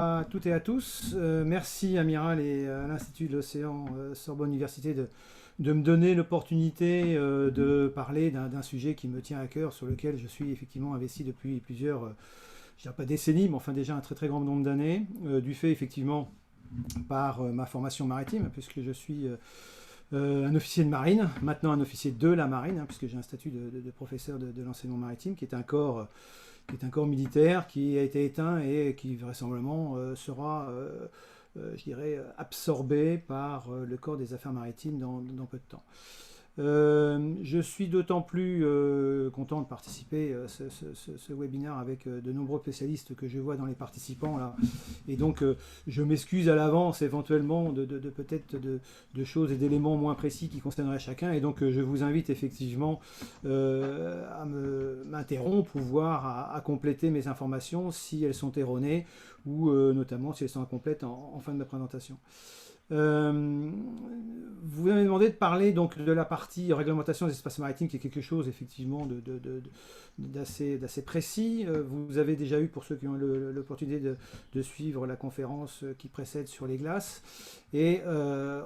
À toutes et à tous. Merci Amiral et à l'Institut de l'Océan Sorbonne Université de me donner l'opportunité de parler d'un sujet qui me tient à cœur, sur lequel je suis effectivement investi depuis plusieurs, je dirais pas décennies, mais enfin déjà un très très grand nombre d'années, du fait effectivement par ma formation maritime, puisque je suis un officier de marine, maintenant un officier de la marine, puisque j'ai un statut de professeur de l'enseignement maritime, qui est un corps militaire qui a été éteint et qui vraisemblablement sera, je dirais, absorbé par le corps des affaires maritimes dans peu de temps. Je suis d'autant plus content de participer à ce webinaire avec de nombreux spécialistes que je vois dans les participants là. Et donc je m'excuse à l'avance éventuellement peut-être de choses et d'éléments moins précis qui concerneraient chacun. Et donc je vous invite effectivement à m'interrompre ou voir à compléter mes informations si elles sont erronées ou notamment si elles sont incomplètes en fin de ma présentation. Vous m'avez demandé de parler donc de la partie réglementation des espaces maritimes, qui est quelque chose effectivement d'assez précis. Vous avez déjà eu, pour ceux qui ont l'opportunité de suivre la conférence qui précède sur les glaces, et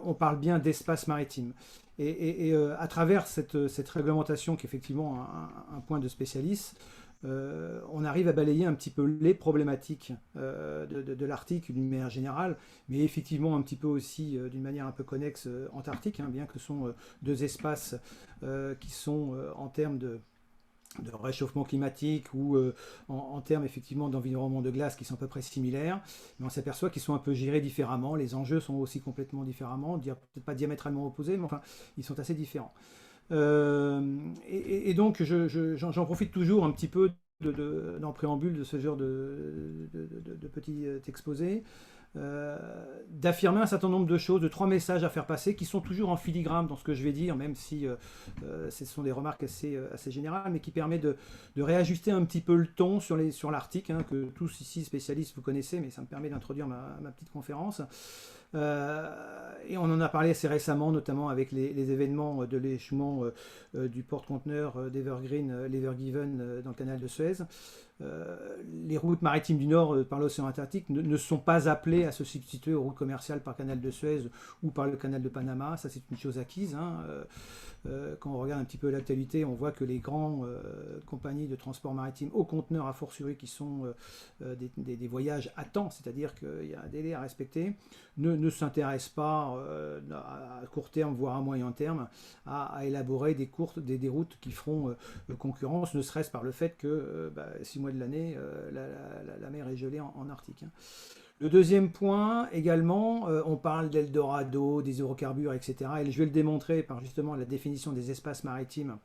on parle bien d'espace maritime. Et à travers cette réglementation, qui est effectivement un point de spécialiste, on arrive à balayer un petit peu les problématiques de l'Arctique d'une manière générale, mais effectivement un petit peu aussi d'une manière un peu connexe Antarctique, bien que ce sont deux espaces qui sont en termes de réchauffement climatique ou en termes effectivement d'environnement de glace qui sont à peu près similaires, mais on s'aperçoit qu'ils sont un peu gérés différemment, les enjeux sont aussi complètement différemment, peut-être pas diamétralement opposés, mais enfin ils sont assez différents. Donc j'en profite toujours un petit peu dans le préambule de ce genre de petit exposé, d'affirmer un certain nombre de choses, de trois messages à faire passer qui sont toujours en filigrane dans ce que je vais dire, même si ce sont des remarques assez générales, mais qui permettent de réajuster un petit peu le ton sur l'Arctique, que tous ici spécialistes vous connaissez, mais ça me permet d'introduire ma petite conférence. Et on en a parlé assez récemment, notamment avec les événements de l'échouement du porte-conteneur d'Evergreen, l'Evergiven, dans le canal de Suez. Les routes maritimes du Nord par l'océan Atlantique ne sont pas appelées à se substituer aux routes commerciales par le canal de Suez ou par le canal de Panama. Ça, c'est une chose acquise. Quand on regarde un petit peu l'actualité, on voit que les grandes compagnies de transport maritime au conteneur, à fortiori, qui sont des voyages à temps, c'est-à-dire qu'il y a un délai à respecter, ne s'intéressent pas à court terme, voire à moyen terme, à élaborer des routes qui feront concurrence, ne serait-ce par le fait que 6 mois de l'année, la mer est gelée en Arctique. Le deuxième point, également, on parle d'Eldorado, des hydrocarbures, etc. Et je vais le démontrer par justement la définition des espaces maritimes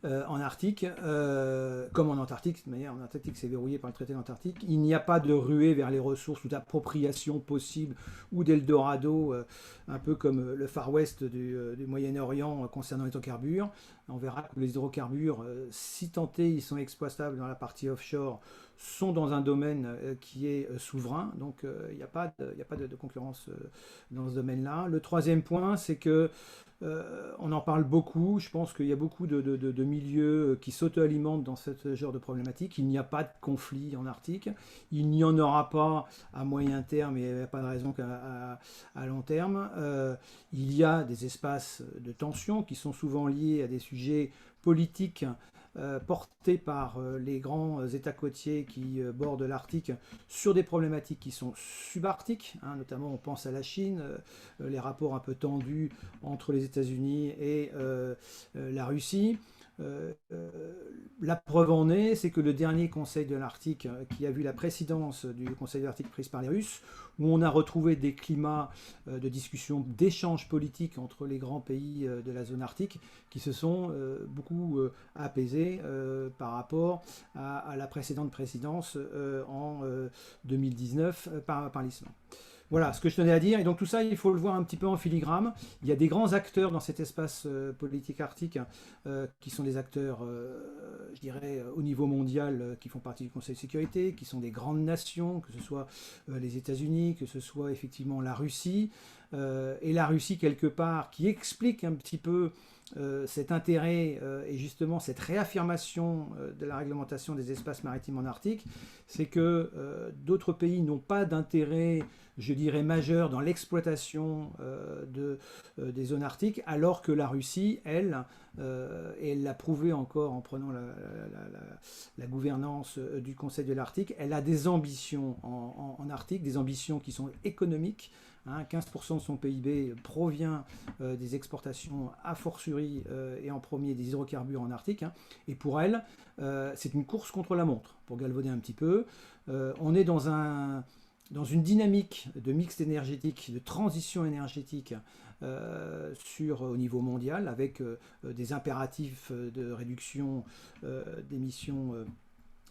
en Arctique, comme en Antarctique. De manière, en Antarctique, c'est verrouillé par le traité d'Antarctique. Il n'y a pas de ruée vers les ressources ou d'appropriation possible ou d'Eldorado, un peu comme le Far West du Moyen-Orient concernant les hydrocarbures. On verra que les hydrocarbures, si tentés, ils sont exploitables dans la partie offshore, sont dans un domaine qui est souverain, donc il n'y a pas de concurrence dans ce domaine-là. Le troisième point, c'est que on en parle beaucoup. Je pense qu'il y a beaucoup de milieux qui s'auto-alimentent dans ce genre de problématique. Il n'y a pas de conflit en Arctique. Il n'y en aura pas à moyen terme et il n'y a pas de raison qu'à long terme. Il y a des espaces de tension qui sont souvent liés à des sujets politiques portés par les grands États côtiers qui bordent l'Arctique sur des problématiques qui sont subarctiques, notamment on pense à la Chine, les rapports un peu tendus entre les États-Unis et la Russie. La preuve en est, c'est que le dernier Conseil de l'Arctique, qui a vu la présidence du Conseil de l'Arctique prise par les Russes, où on a retrouvé des climats de discussion, d'échanges politiques entre les grands pays de la zone arctique, qui se sont beaucoup apaisés par rapport à la précédente présidence en 2019 par l'Islande. Voilà ce que je tenais à dire. Et donc tout ça, il faut le voir un petit peu en filigrane. Il y a des grands acteurs dans cet espace politique arctique qui sont des acteurs, je dirais, au niveau mondial, qui font partie du Conseil de sécurité, qui sont des grandes nations, que ce soit les États-Unis, que ce soit effectivement la Russie. Et la Russie, quelque part, qui explique un petit peu cet intérêt et justement cette réaffirmation de la réglementation des espaces maritimes en Arctique, c'est que d'autres pays n'ont pas d'intérêt, je dirais, majeur dans l'exploitation des zones arctiques, alors que la Russie, elle, et elle l'a prouvé encore en prenant la gouvernance du Conseil de l'Arctique, elle a des ambitions en Arctique, des ambitions qui sont économiques. 15% de son PIB provient des exportations à fortiori et en premier des hydrocarbures en Arctique. Et pour elle, c'est une course contre la montre, pour galvauder un petit peu. On est dans une dynamique de mix énergétique, de transition énergétique au niveau mondial, avec des impératifs de réduction d'émissions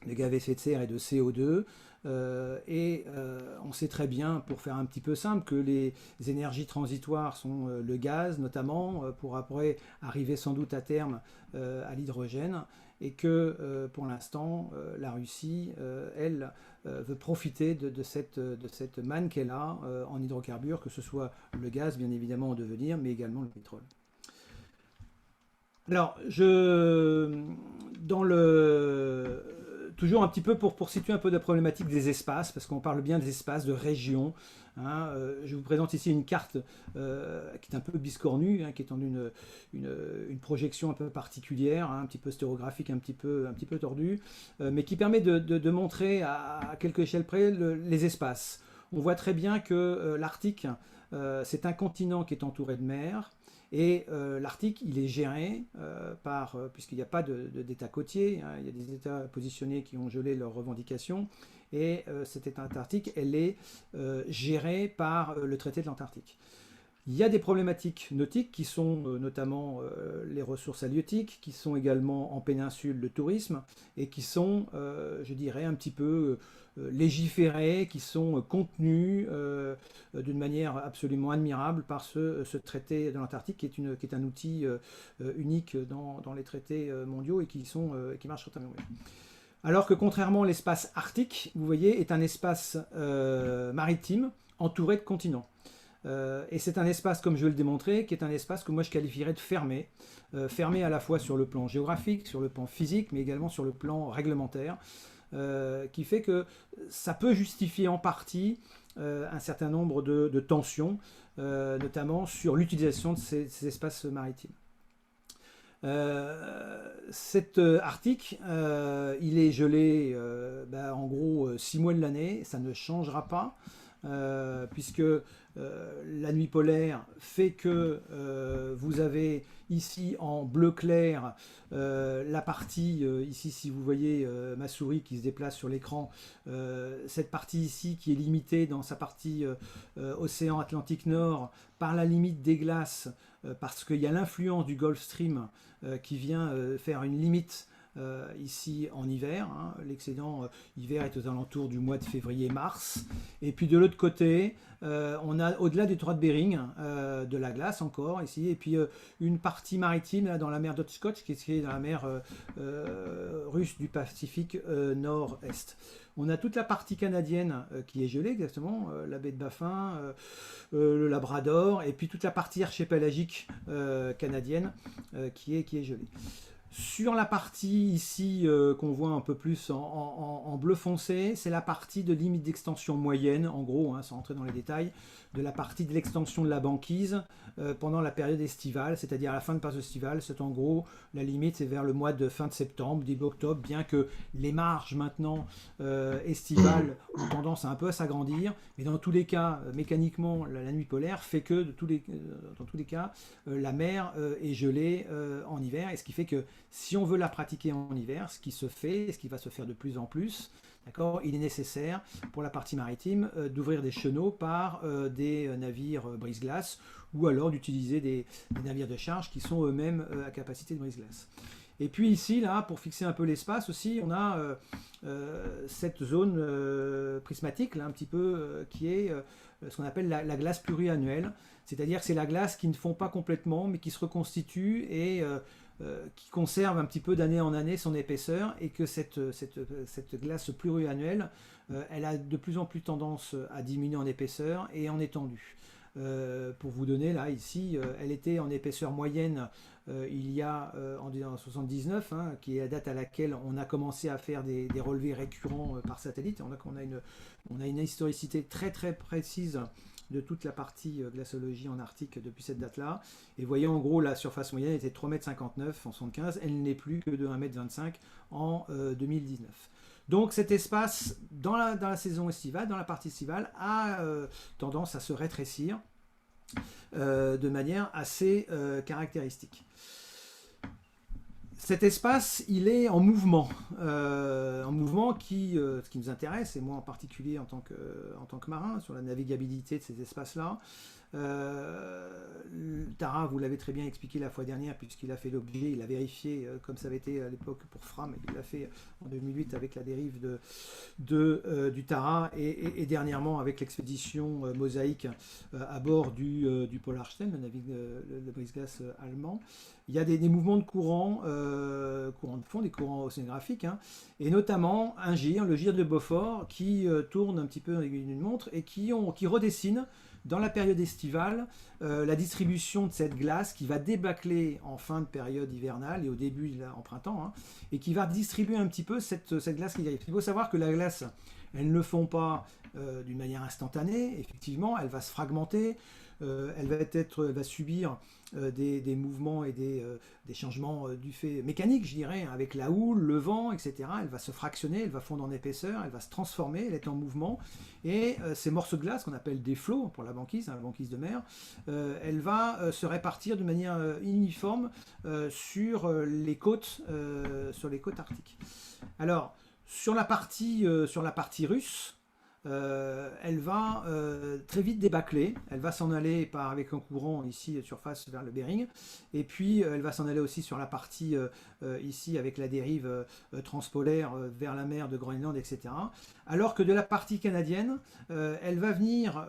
de gaz à effet de serre et de CO2. On sait très bien, pour faire un petit peu simple, que les énergies transitoires sont le gaz notamment, pour après arriver sans doute à terme à l'hydrogène, et que pour l'instant la Russie, elle, veut profiter de cette manne qu'elle a en hydrocarbures, que ce soit le gaz bien évidemment en devenir, mais également le pétrole. Alors, toujours un petit peu pour situer un peu la problématique des espaces, parce qu'on parle bien des espaces, de régions. Je vous présente ici une carte qui est un peu biscornue, qui est en une projection un peu particulière, un petit peu stéréographique, un petit peu tordue, mais qui permet de montrer à quelques échelles près les espaces. On voit très bien que l'Arctique, c'est un continent qui est entouré de mer. Et l'Arctique, il est géré puisqu'il n'y a pas d'État côtier, il y a des États positionnés qui ont gelé leurs revendications, et cet État antarctique, elle est gérée par le traité de l'Antarctique. Il y a des problématiques nautiques qui sont notamment les ressources halieutiques, qui sont également en péninsule le tourisme, et qui sont, je dirais, un petit peu légiférés, qui sont contenus d'une manière absolument admirable par ce traité de l'Antarctique, qui est un outil unique dans les traités mondiaux et qui marche très bien. Alors que contrairement à l'espace arctique, vous voyez, est un espace maritime entouré de continents. Et c'est un espace, comme je vais le démontrer, qui est un espace que moi je qualifierais de fermé. Fermé à la fois sur le plan géographique, sur le plan physique, mais également sur le plan réglementaire, qui fait que ça peut justifier en partie un certain nombre de tensions, notamment sur l'utilisation de ces espaces maritimes. Cet Arctique, il est gelé en gros 6 mois de l'année, ça ne changera pas. Puisque la nuit polaire fait que vous avez ici en bleu clair la partie, ici si vous voyez ma souris qui se déplace sur l'écran, cette partie ici qui est limitée dans sa partie océan Atlantique Nord par la limite des glaces, parce qu'il y a l'influence du Gulf Stream qui vient faire une limite ici en hiver. L'excédent hiver est aux alentours du mois de février-mars. Et puis de l'autre côté, on a au-delà du détroit de Bering de la glace encore ici, et puis une partie maritime là, dans la mer d'Okhotsk, qui est dans la mer russe du Pacifique nord-est. On a toute la partie canadienne qui est gelée, exactement, la baie de Baffin, le Labrador, et puis toute la partie archipélagique canadienne qui est gelée. Sur la partie ici qu'on voit un peu plus en bleu foncé, c'est la partie de limite d'extension moyenne, en gros, sans rentrer dans les détails, de la partie de l'extension de la banquise pendant la période estivale, c'est-à-dire à la fin de période estivale, c'est en gros, la limite c'est vers le mois de fin de septembre, début octobre, bien que les marges maintenant estivales ont tendance à un peu à s'agrandir, mais dans tous les cas, mécaniquement, la nuit polaire fait que dans tous les cas, la mer est gelée en hiver, et ce qui fait que si on veut la pratiquer en hiver, ce qui se fait, ce qui va se faire de plus en plus, d'accord, il est nécessaire pour la partie maritime d'ouvrir des chenaux par des navires brise-glace, ou alors d'utiliser des navires de charge qui sont eux-mêmes à capacité de brise-glace. Et puis ici, là, pour fixer un peu l'espace aussi, on a cette zone prismatique, là, un petit peu, qui est ce qu'on appelle la glace pluriannuelle. C'est-à-dire que c'est la glace qui ne fond pas complètement, mais qui se reconstitue et qui conserve un petit peu d'année en année son épaisseur, et que cette glace pluriannuelle, elle a de plus en plus tendance à diminuer en épaisseur et en étendue. Pour vous donner, là, ici, elle était en épaisseur moyenne il y a en 79, hein, qui est la date à laquelle on a commencé à faire des relevés récurrents par satellite. On a une historicité très très précise de toute la partie glaciologie en Arctique depuis cette date-là. Et vous voyez, en gros, la surface moyenne était 3,59 m en 75, elle n'est plus que de 1,25 m en 2019. Donc cet espace, dans la saison estivale, dans la partie estivale, a tendance à se rétrécir de manière assez caractéristique. Cet espace, il est en mouvement ce qui nous intéresse, et moi en particulier en tant que marin, sur la navigabilité de ces espaces-là. Tara, vous l'avez très bien expliqué la fois dernière, puisqu'il a fait l'objet, il a vérifié, comme ça avait été à l'époque pour Fram, il l'a fait en 2008 avec la dérive du Tara, et dernièrement avec l'expédition Mosaïque à bord du Polarstern, le brise-glace allemand. Il y a des mouvements de courant de fond, des courants océanographiques, hein, et notamment le gire de Beaufort, qui tourne un petit peu dans l'aiguille d'une montre et qui redessine dans la période estivale la distribution de cette glace qui va débâcler en fin de période hivernale et au début là, en printemps, hein, et qui va distribuer un petit peu cette glace qui arrive. Il faut savoir que la glace, elle ne fond pas d'une manière instantanée, effectivement, elle va se fragmenter, elle va subir des mouvements et des changements du fait mécanique, je dirais, avec la houle, le vent, etc. Elle va se fractionner, elle va fondre en épaisseur, elle va se transformer, elle est en mouvement. Et ces morceaux de glace, qu'on appelle des flots pour la banquise, hein, la banquise de mer, elle va se répartir de manière uniforme sur les côtes arctiques. Alors, sur la partie russe, elle va très vite débâcler, elle va s'en aller avec un courant ici de surface vers le Bering, et puis elle va s'en aller aussi sur la partie ici avec la dérive transpolaire vers la mer de Groenland, etc. Alors que de la partie canadienne, elle va venir,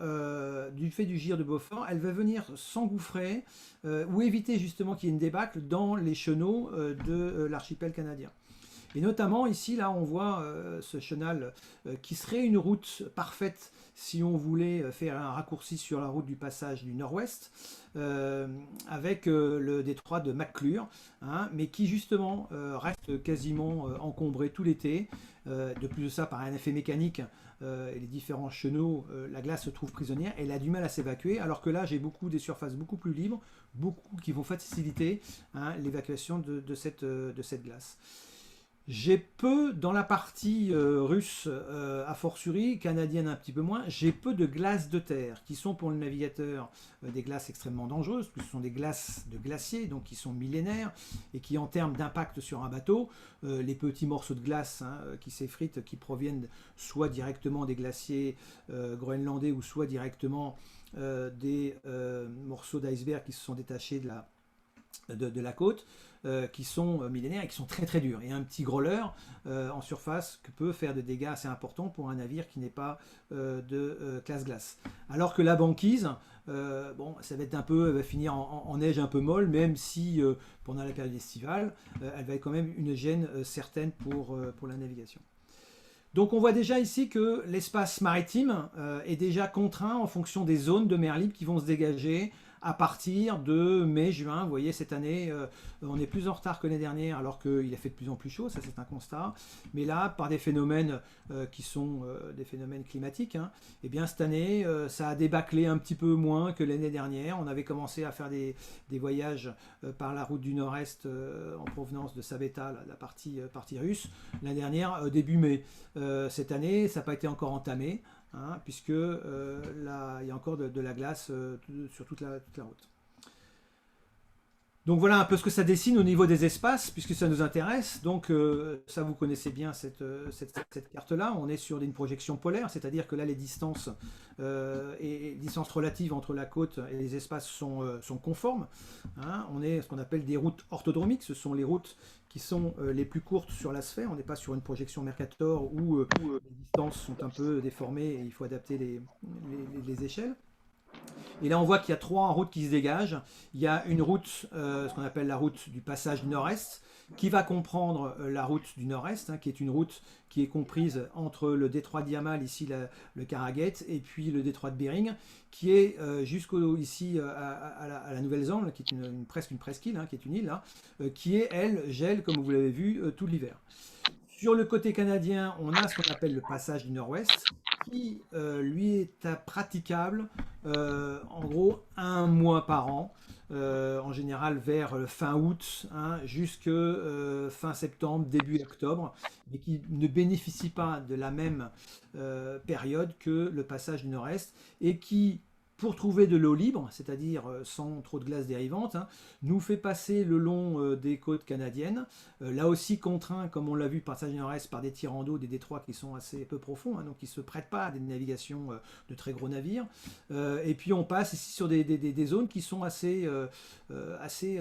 du fait du gire de Beaufort, elle va venir s'engouffrer ou éviter justement qu'il y ait une débâcle dans les chenaux de l'archipel canadien. Et notamment ici, là, on voit ce chenal qui serait une route parfaite si on voulait faire un raccourci sur la route du passage du nord-ouest, avec le détroit de McClure, hein, mais qui justement reste quasiment encombré tout l'été. De plus de ça, par un effet mécanique, et les différents chenaux, la glace se trouve prisonnière, elle a du mal à s'évacuer, alors que là, j'ai des surfaces beaucoup plus libres, qui vont faciliter, hein, l'évacuation de cette glace. J'ai peu, dans la partie russe, a fortiori, canadienne un petit peu moins, j'ai peu de glaces de terre, qui sont pour le navigateur des glaces extrêmement dangereuses, puisque ce sont des glaces de glaciers, donc qui sont millénaires, et qui en termes d'impact sur un bateau, les petits morceaux de glace, hein, qui s'effritent, qui proviennent soit directement des glaciers groenlandais, ou soit directement des morceaux d'iceberg qui se sont détachés de la côte, qui sont millénaires et qui sont très très durs. Et un petit growler en surface peut faire des dégâts assez importants pour un navire qui n'est pas de classe glace. Alors que la banquise, ça va être elle va finir en neige un peu molle, même si pendant la période estivale, elle va être quand même une gêne certaine pour la navigation. Donc on voit déjà ici que l'espace maritime est déjà contraint en fonction des zones de mer libre qui vont se dégager à partir de mai-juin. Vous voyez, cette année, on est plus en retard que l'année dernière, alors qu'il a fait de plus en plus chaud, ça c'est un constat. Mais là, par des phénomènes qui sont des phénomènes climatiques, hein, et bien cette année, ça a débâclé un petit peu moins que l'année dernière. On avait commencé à faire des voyages par la route du nord-est en provenance de Saveta, la partie russe, l'année dernière, début mai. Cette année, ça n'a pas été encore entamé, hein, puisque il y a encore de la glace sur toute la route. Donc voilà un peu ce que ça dessine au niveau des espaces, puisque ça nous intéresse. Donc ça, vous connaissez bien cette carte-là. On est sur une projection polaire, c'est-à-dire que là, les distances et distances relatives entre la côte et les espaces sont conformes, hein. On est ce qu'on appelle des routes orthodromiques. Ce sont les routes qui sont les plus courtes sur la sphère. On n'est pas sur une projection Mercator où les distances sont un peu déformées et il faut adapter les échelles. Et là, on voit qu'il y a trois routes qui se dégagent. Il y a une route, ce qu'on appelle la route du passage du Nord-Est, qui va comprendre la route du Nord-Est, hein, qui est une route qui est comprise entre le détroit de Yamal, ici le Karagate, et puis le détroit de Bering, qui est jusqu'au ici à la Nouvelle-Zélande, qui est presque une presqu'île, hein, qui est une île, là, qui est, elle, gèle, comme vous l'avez vu, tout l'hiver. Sur le côté canadien, on a ce qu'on appelle le passage du Nord-Ouest, qui lui est praticable en gros un mois par an, en général vers fin août, hein, jusque fin septembre, début octobre, mais qui ne bénéficie pas de la même période que le passage du Nord-Est, et qui, pour trouver de l'eau libre, c'est-à-dire sans trop de glace dérivante, hein, nous fait passer le long des côtes canadiennes, là aussi contraint, comme on l'a vu, passage du Nord-Est par des tirants d'eau, des détroits qui sont assez peu profonds, hein, donc qui ne se prêtent pas à des navigations de très gros navires. Et puis on passe ici sur des zones qui sont assez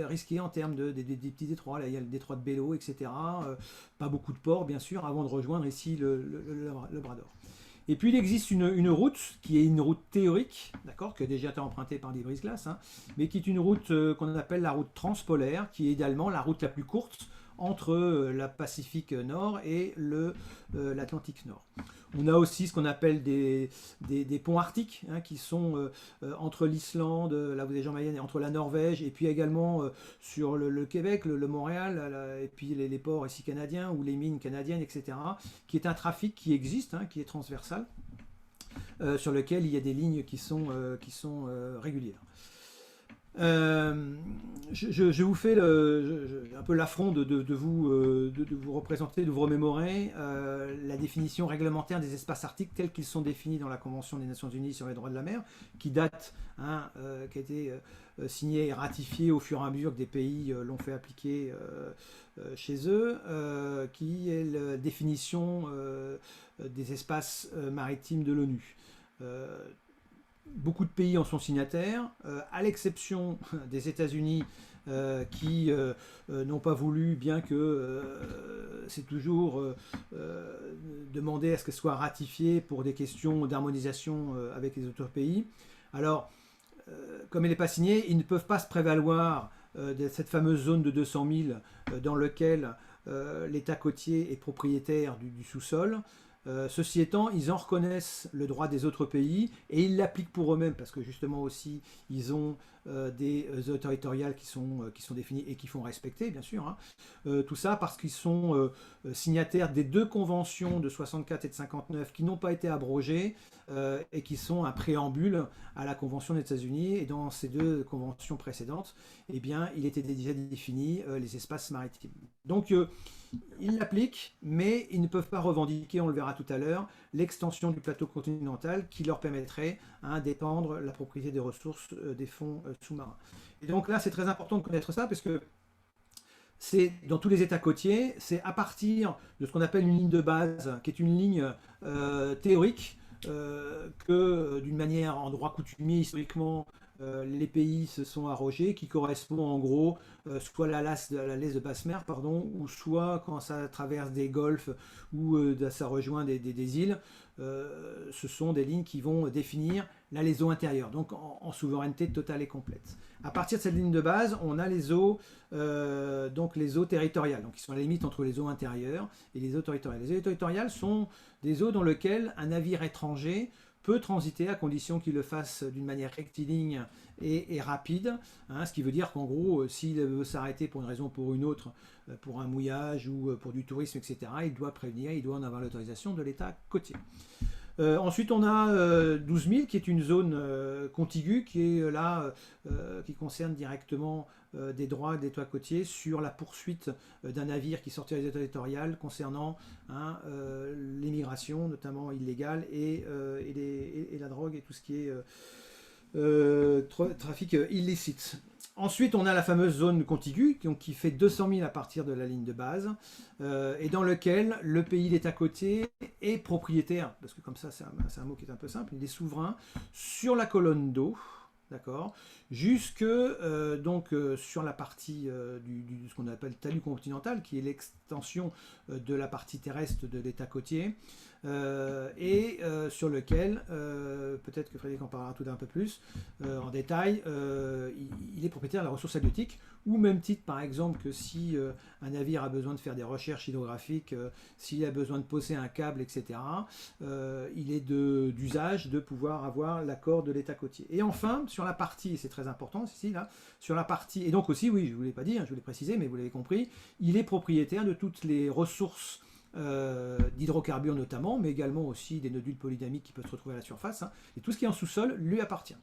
risquées en termes des petits détroits. Là, il y a le détroit de Belleau, etc. Pas beaucoup de ports, bien sûr, avant de rejoindre ici le Bras-d'Or. Et puis il existe une route qui est une route théorique, d'accord, qui a déjà été empruntée par des brise-glaces, hein, mais qui est une route qu'on appelle la route transpolaire, qui est également la route la plus courte entre la Pacifique Nord et l'Atlantique Nord. On a aussi ce qu'on appelle des ponts arctiques, hein, qui sont entre l'Islande, là vous avez Jean Mayenne, entre la Norvège, et puis également sur le Québec, le Montréal, et puis les ports ici canadiens, ou les mines canadiennes, etc., qui est un trafic qui existe, hein, qui est transversal, sur lequel il y a des lignes qui sont régulières. Je vous fais un peu l'affront de vous représenter, de vous remémorer la définition réglementaire des espaces arctiques tels qu'ils sont définis dans la Convention des Nations Unies sur les droits de la mer, qui date, hein, qui a été signée et ratifiée au fur et à mesure que des pays l'ont fait appliquer chez eux, qui est la définition des espaces maritimes de l'ONU. Beaucoup de pays en sont signataires, à l'exception des États-Unis qui n'ont pas voulu, bien que c'est toujours demandé à ce qu'elle soit ratifiée pour des questions d'harmonisation avec les autres pays. Alors, comme elle n'est pas signée, ils ne peuvent pas se prévaloir de cette fameuse zone de 200 000 dans laquelle l'État côtier est propriétaire du sous-sol. Ceci étant, ils en reconnaissent le droit des autres pays et ils l'appliquent pour eux-mêmes parce que justement aussi ils ont des eaux territoriales qui sont définies et qui font respecter, bien sûr, hein. Tout ça parce qu'ils sont signataires des deux conventions de 64 et de 59 qui n'ont pas été abrogées et qui sont un préambule à la Convention des États-Unis. Et dans ces deux conventions précédentes, eh bien, il était déjà défini les espaces maritimes. Donc, ils l'appliquent, mais ils ne peuvent pas revendiquer, on le verra tout à l'heure, l'extension du plateau continental qui leur permettrait d'étendre la propriété des ressources des fonds sous-marins. Et donc là, c'est très important de connaître ça, parce que c'est dans tous les États côtiers, c'est à partir de ce qu'on appelle une ligne de base, qui est une ligne théorique, que d'une manière en droit coutumier, historiquement, les pays se sont arrogés, qui correspond en gros soit à la laisse de basse mer, pardon, ou soit quand ça traverse des golfs ou ça rejoint des îles, ce sont des lignes qui vont définir les eaux intérieures, donc en souveraineté totale et complète. À partir de cette ligne de base, on a les eaux territoriales, donc qui sont à la limite entre les eaux intérieures et les eaux territoriales. Les eaux territoriales sont des eaux dans lesquelles un navire étranger peut transiter à condition qu'il le fasse d'une manière rectiligne et rapide, hein, ce qui veut dire qu'en gros, s'il veut s'arrêter pour une raison ou pour une autre, pour un mouillage ou pour du tourisme, etc., il doit prévenir, il doit en avoir l'autorisation de l'État côtier. Ensuite, on a 12 000 qui est une zone contiguë qui est là, qui concerne directement des droits d'État côtier sur la poursuite d'un navire qui sortirait des États territoriales concernant l'immigration, notamment illégale, et la drogue et tout ce qui est trafic illicite. Ensuite, on a la fameuse zone contiguë, donc qui fait 200 000 à partir de la ligne de base, et dans lequel le pays, l'État côtier, est propriétaire, parce que comme ça, c'est un mot qui est un peu simple, il est souverain, sur la colonne d'eau, d'accord, jusque sur la partie ce qu'on appelle talus continental, qui est l'extension de la partie terrestre de l'État côtier, sur lequel, peut-être que Frédéric en parlera tout d'un peu plus en détail, il est propriétaire de la ressource halieutique, ou même titre par exemple que si un navire a besoin de faire des recherches hydrographiques, s'il a besoin de poser un câble, etc., il est d'usage de pouvoir avoir l'accord de l'État côtier. Et enfin, sur la partie, et c'est très important ici, là, sur la partie, et donc aussi, oui, je ne vous l'ai pas dit, hein, je voulais préciser, mais vous l'avez compris, il est propriétaire de toutes les ressources d'hydrocarbures notamment, mais également aussi des nodules polydynamiques qui peuvent se retrouver à la surface, hein, et tout ce qui est en sous-sol lui appartient.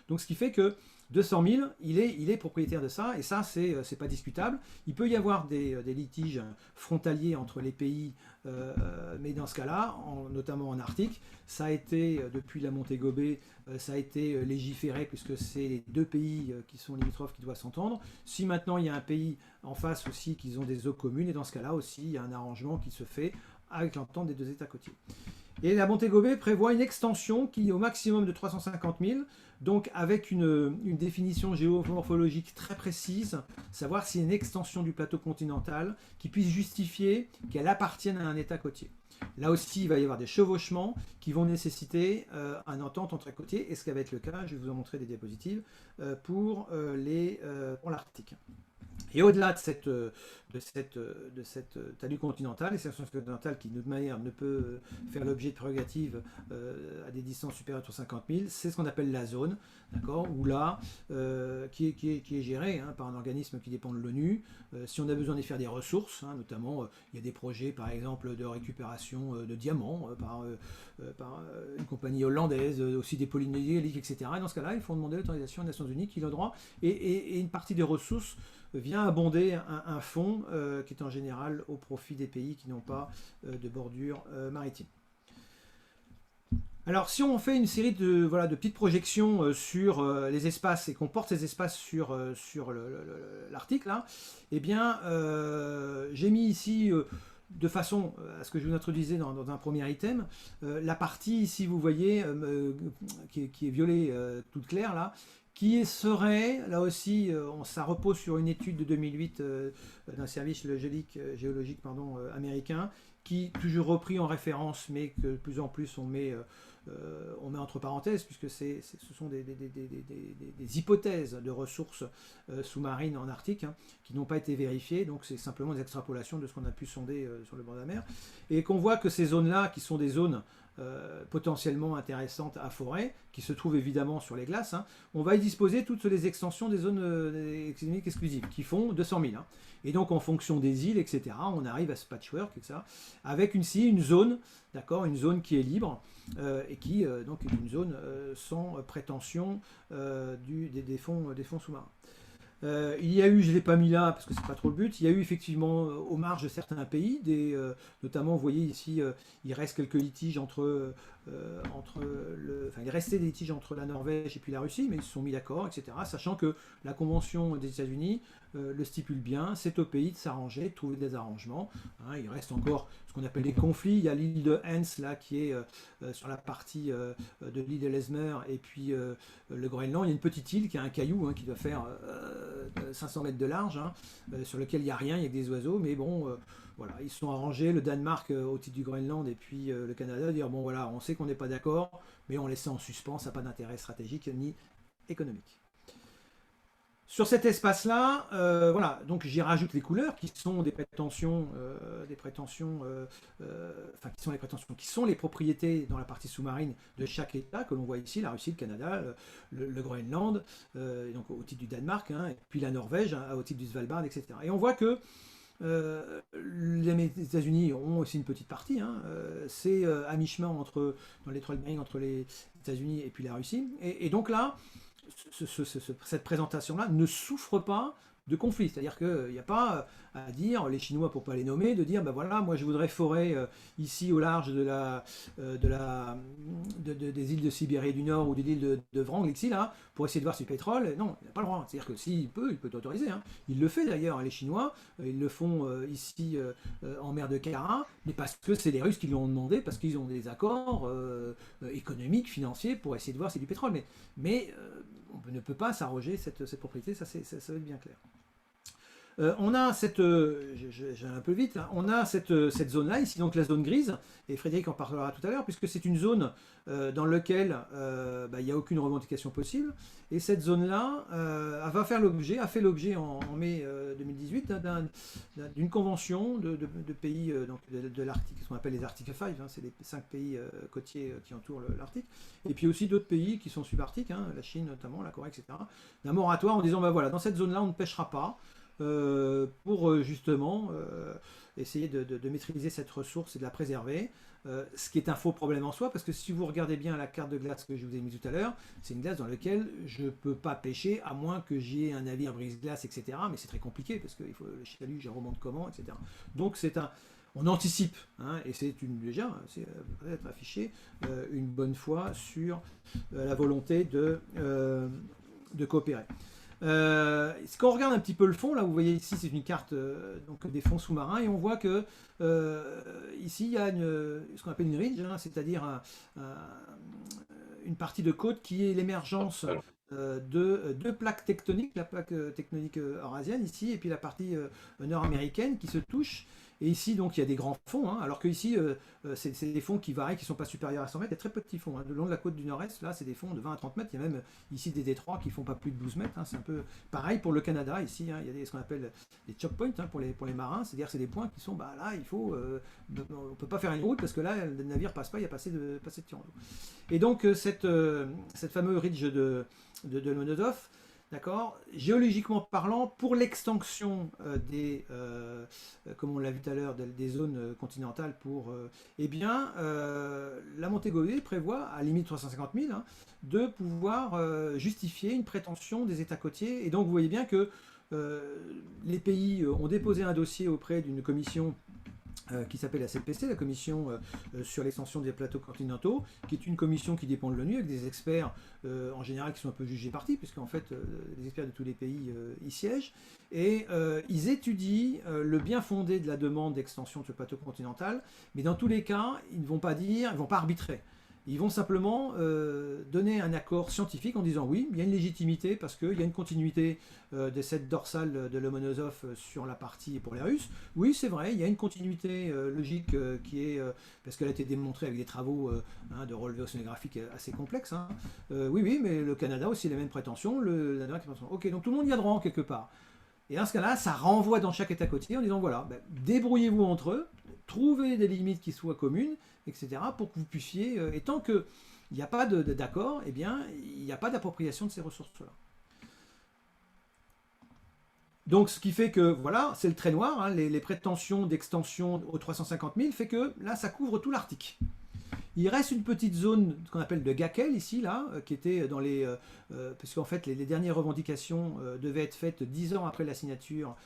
Donc ce qui fait que 200 000, il est propriétaire de ça, et ça, c'est pas discutable. Il peut y avoir des litiges frontaliers entre les pays, mais dans ce cas-là, notamment en Arctique, ça a été, depuis la montée Gobet, ça a été légiféré, puisque c'est les deux pays qui sont limitrophes qui doivent s'entendre. Si maintenant il y a un pays en face aussi qui ont des eaux communes, et dans ce cas-là aussi, il y a un arrangement qui se fait avec l'entente des deux États côtiers. Et la montée Gobet prévoit une extension qui est au maximum de 350 000, donc avec une définition géomorphologique très précise, savoir si une extension du plateau continental qui puisse justifier qu'elle appartienne à un État côtier. Là aussi, il va y avoir des chevauchements qui vont nécessiter une entente entre côtiers, et ce qui va être le cas, je vais vous en montrer des diapositives, pour l'Arctique. Et au-delà de cette talus continentale, et cette continentale qui, de toute manière, ne peut faire l'objet de prérogatives à des distances supérieures à 50 000, c'est ce qu'on appelle la zone, d'accord, où là, qui est gérée par un organisme qui dépend de l'ONU. Si on a besoin d'y faire des ressources, hein, notamment, il y a des projets, par exemple, de récupération de diamants par une compagnie hollandaise, aussi des polynésiens, etc. Et dans ce cas-là, il faut demander l'autorisation des Nations Unies qui le droit, et une partie des ressources vient abonder un fonds qui est en général au profit des pays qui n'ont pas de bordure maritime. Alors si on fait une série de petites projections sur les espaces et qu'on porte ces espaces sur l'Arctique, là, eh bien j'ai mis ici de façon à ce que je vous introduisais dans un premier item, la partie ici vous voyez qui est violet toute claire là, qui serait, là aussi, ça repose sur une étude de 2008 d'un service géologique américain, qui, toujours repris en référence, mais que de plus en plus on met entre parenthèses, puisque ce sont des hypothèses de ressources sous-marines en Arctique, hein, qui n'ont pas été vérifiées, donc c'est simplement des extrapolations de ce qu'on a pu sonder sur le bord de la mer, et qu'on voit que ces zones-là, qui sont des zones potentiellement intéressantes à forêt, qui se trouvent évidemment sur les glaces, hein, on va y disposer toutes les extensions des zones économiques exclusives, qui font 200 000. Hein. Et donc en fonction des îles, etc., on arrive à ce patchwork, etc., avec une zone, d'accord, une zone qui est libre, et qui donc est une zone sans prétention des fonds sous-marins. Il y a eu, je ne l'ai pas mis là parce que c'est pas trop le but, il y a eu effectivement aux marges de certains pays, notamment vous voyez ici, il reste quelques litiges il restait des litiges entre la Norvège et puis la Russie, mais ils se sont mis d'accord, etc. Sachant que la Convention des États-Unis le stipule bien, c'est au pays de s'arranger, de trouver des arrangements. Hein, il reste encore ce qu'on appelle des conflits. Il y a l'île de Hens là qui est sur la partie de l'île de Ellesmere et puis le Groenland. Il y a une petite île qui a un caillou qui doit faire 500 mètres de large, sur lequel il n'y a rien, il y a que des oiseaux, mais bon. Voilà, ils se sont arrangés, le Danemark au titre du Groenland et puis le Canada, dire bon voilà, on sait qu'on n'est pas d'accord, mais on laisse ça en suspens, ça n'a pas d'intérêt stratégique ni économique. Sur cet espace-là, voilà, donc j'y rajoute les couleurs qui sont des prétentions, qui sont les propriétés dans la partie sous-marine de chaque État que l'on voit ici, la Russie, le Canada, le Groenland, donc au titre du Danemark, hein, et puis la Norvège au titre du Svalbard, etc. Et on voit que les États-Unis ont aussi une petite partie, hein, c'est à mi-chemin dans l'étroit de Bering entre les États-Unis et puis la Russie. Et donc là, cette présentation-là ne souffre pas de conflit. C'est-à-dire qu'il n'y a pas à dire, les Chinois, pour ne pas les nommer, de dire, ben voilà, moi je voudrais forer ici au large des îles de Sibérie du Nord ou des îles de Wrangel, ici, là, pour essayer de voir si le pétrole. Non, il n'a pas le droit. C'est-à-dire que s'il peut, il peut autoriser. Hein. Il le fait d'ailleurs, les Chinois, ils le font ici en mer de Kara, mais parce que c'est les Russes qui l'ont demandé, parce qu'ils ont des accords économiques, financiers, pour essayer de voir si du pétrole. Mais on ne peut pas s'arroger cette propriété, ça va être bien clair. On a cette, j'ai un peu vite, hein, on a cette zone-là, ici donc la zone grise, et Frédéric en parlera tout à l'heure, puisque c'est une zone dans laquelle il n'y a aucune revendication possible, et cette zone-là elle va faire l'objet, a fait l'objet en mai 2018 d'une convention de pays donc de l'Arctique, ce qu'on appelle les Arctic Five, hein, c'est les 5 pays côtiers qui entourent l'Arctique, et puis aussi d'autres pays qui sont subarctiques, hein, la Chine notamment, la Corée, etc., d'un moratoire en disant, voilà, dans cette zone-là, on ne pêchera pas, pour justement essayer de maîtriser cette ressource et de la préserver. Ce qui est un faux problème en soi, parce que si vous regardez bien la carte de glace que je vous ai mise tout à l'heure, c'est une glace dans laquelle je ne peux pas pêcher, à moins que j'y ai un navire brise-glace, etc. Mais c'est très compliqué, parce que il faut, le chalut, je remonte comment, etc. Donc on anticipe, hein, et c'est déjà, c'est peut-être affiché une bonne fois sur la volonté de coopérer. Quand on regarde un petit peu le fond, là vous voyez ici c'est une carte donc des fonds sous-marins et on voit que ici il y a ce qu'on appelle une ridge, hein, c'est-à-dire une partie de côte qui est l'émergence de deux plaques tectoniques, la plaque tectonique eurasienne ici et puis la partie nord-américaine qui se touchent. Et ici, donc, il y a des grands fonds, hein, alors que ici, c'est des fonds qui varient, qui ne sont pas supérieurs à 100 mètres. Il y a très peu de petits fonds. Hein. Le long de la côte du nord-est, là, c'est des fonds de 20 à 30 mètres. Il y a même ici des détroits qui ne font pas plus de 12 mètres. Hein. C'est un peu pareil pour le Canada. Ici, hein, il y a ce qu'on appelle les choke points hein, pour les marins. C'est-à-dire que c'est des points qui sont, là, il faut. On ne peut pas faire une route parce que là, le navire ne passe pas, il y a pas assez de tirant d'eau. Et donc, cette fameuse ridge de Lomonosov, d'accord. Géologiquement parlant, pour l'extension comme on l'a vu tout à l'heure, des zones continentales, la Montego-Bay prévoit, à limite 350 000, hein, de pouvoir justifier une prétention des États côtiers. Et donc vous voyez bien que les pays ont déposé un dossier auprès d'une commission qui s'appelle la CPC, la commission sur l'extension des plateaux continentaux, qui est une commission qui dépend de l'ONU, avec des experts en général qui sont un peu jugés partis, puisqu'en fait les experts de tous les pays y siègent, et ils étudient le bien fondé de la demande d'extension de ce plateau continental, mais dans tous les cas, ils ne vont pas dire, ils ne vont pas arbitrer. Ils vont simplement donner un accord scientifique en disant oui, il y a une légitimité parce qu'il y a une continuité de cette dorsale de Lomonosov sur la partie pour les Russes. Oui, c'est vrai, il y a une continuité logique qui est, parce qu'elle a été démontrée avec des travaux de relevé océanographique assez complexes. Hein. Oui, mais le Canada aussi a les mêmes prétentions. Le Danemark a les mêmes prétentions. Ok, donc tout le monde y a droit en quelque part. Et dans ce cas-là, ça renvoie dans chaque État côtier en disant voilà, débrouillez-vous entre eux, trouvez des limites qui soient communes, etc., pour que vous puissiez, et tant qu'il n'y a pas d'accord, eh bien, il n'y a pas d'appropriation de ces ressources-là. Donc, ce qui fait que, voilà, c'est le trait noir, hein, les prétentions d'extension aux 350 000 fait que, là, ça couvre tout l'Arctique. Il reste une petite zone qu'on appelle de Gakel ici, là, qui était dans les... parce qu'en fait, les dernières revendications devaient être faites 10 ans après la signature